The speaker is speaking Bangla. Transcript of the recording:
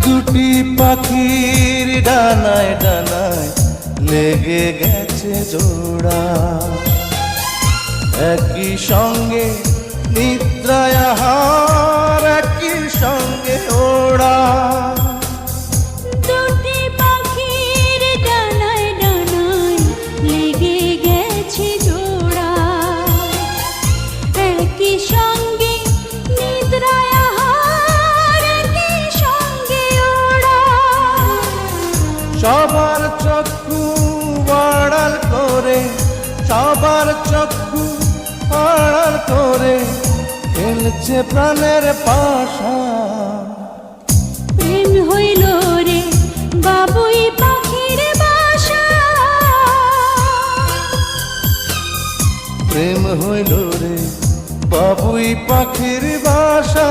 দুটি পাখির ডানায় ডানায় লেগে গেছে জোড়া, একই সঙ্গে নিদ্রায় আহার, একই সঙ্গে ওড়া। দুটি পাখির ডানায় ডানায় লেগে গেছে জোড়া, একই সঙ্গে নিদ্রায় আহার, একই সঙ্গে ওড়া। সবার চক্ষু আড়াল করে, সবার চক্ষু আড়াল করে খেলছে প্রাণের পাশা। প্রেম হইল রে বাবুই পাখির বাসা, প্রেম হইল রে বাবুই পাখির বাসা।